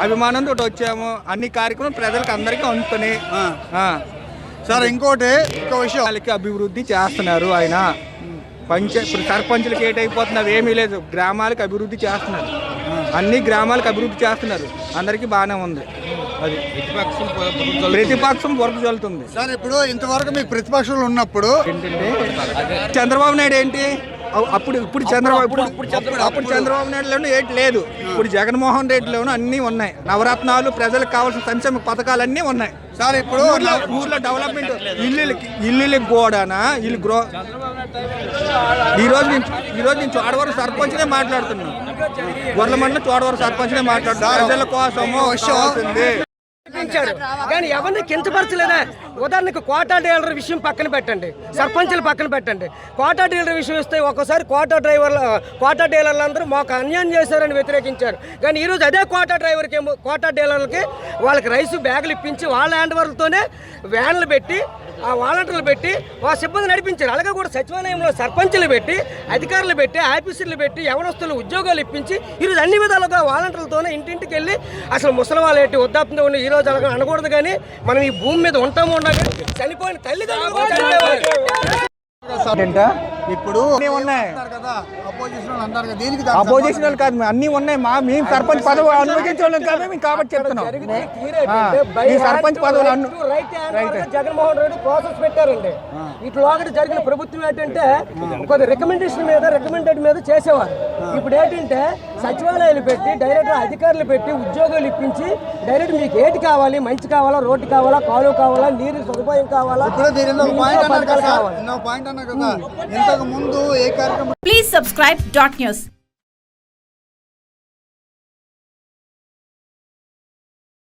అభిమానంతో వచ్చాము. అన్ని కార్యక్రమం ప్రజలకు అందరికీ అందుతున్నాయి. సార్ ఇంకో విషయం, వాళ్ళకి అభివృద్ధి చేస్తున్నారు ఆయన. ఇప్పుడు సర్పంచులకి ఏటైపోతున్నారు, ఏమీ లేదు. గ్రామాలకు అభివృద్ధి చేస్తున్నారు, అన్ని గ్రామాలకు అభివృద్ధి చేస్తున్నారు. అందరికీ బాగానే ఉంది. అది ప్రతిపక్షం వరకు చల్లుతుంది. సార్ ఇప్పుడు ఇంతవరకు మీకు ప్రతిపక్షాలు ఉన్నప్పుడు ఏంటంటే చంద్రబాబు నాయుడు ఏంటి ఇప్పుడు చంద్రబాబు నాయుడులోనూ ఏంటి లేదు. ఇప్పుడు జగన్మోహన్ రెడ్డిలోనూ అన్నీ ఉన్నాయి. నవరత్నాలు, ప్రజలకు కావాల్సిన సంక్షేమ పథకాలు అన్నీ ఉన్నాయి. సార్ ఇప్పుడు ఊర్లో డెవలప్మెంట్, ఇల్లుకి కూడానా ఈరోజు నేను చోడవరం సర్పంచ్నే మాట్లాడుతున్నాను. గొర్రెల మండలం చోడవరం సర్పంచ్నే మాట్లాడుతున్నాను. ప్రజల కోసము వస్తుంది కానీ ఎవరిని కించపరచలేదా? ఉదాహరణకు కోటా డీలర్ విషయం పక్కన పెట్టండి, సర్పంచులు పక్కన పెట్టండి. కోటా డీలర్ విషయం ఇస్తే ఒక్కోసారి కోటా డీలర్లు అందరూ మాకు అన్యాయం చేశారని వ్యతిరేకించారు. కానీ ఈరోజు అదే కోటా డీలర్లకి వాళ్ళకి రైసు బ్యాగులు ఇప్పించి వాళ్ళ హ్యాండ్ వర్క్తోనే వ్యాన్లు పెట్టి ఆ వాలంటీర్లు పెట్టి వాళ్ళ సిబ్బంది నడిపించారు. అలాగే కూడా సచివాలయంలో సర్పంచులు పెట్టి, అధికారులు పెట్టి, ఆఫీసర్లు పెట్టి, యవనస్తులు ఉద్యోగాలు ఇప్పించి ఈరోజు అన్ని విధాలుగా వాలంటీర్లతోనే ఇంటింటికి వెళ్ళి అసలు ముసలి వాళ్ళు ఏంటి వృద్ధాప్యంతో ఉండి ఈరోజు అలాగే అనకూడదు. కానీ మనం ఈ భూమి మీద ఉంటాము ఉండగా చనిపోయిన తల్లిదండ్రులు ఇప్పుడు అపోజిషన్ కాదు, అన్ని ఉన్నాయి. మేము సర్పంచ్ పదవి అనుభవించడం కాదు మేము కాబట్టి చెప్తున్నాం. సర్పంచ్ పదవులు జగన్మోహన్ రెడ్డి ప్రాసెస్ పెట్టారండి. ఇట్లా జరిగిన ప్రభుత్వం ఏంటంటే కొద్ది రికమెండెడ్ మీద చేసేవారు. ఇప్పుడు ఏంటంటే సచివాలయాలు పెట్టి డైరెక్ట్ అధికారులు పెట్టి ఉద్యోగాలు ఇప్పించి డైరెక్ట్ మీకు ఏటి కావాలి, మంచి కావాలా, రోడ్డు కావాలా, కాలువ కావాలా, నీరు సదుపాయం కావాలా. ఇంతకు ముందు ఏ కార్యక్రమం. Please subscribe .news.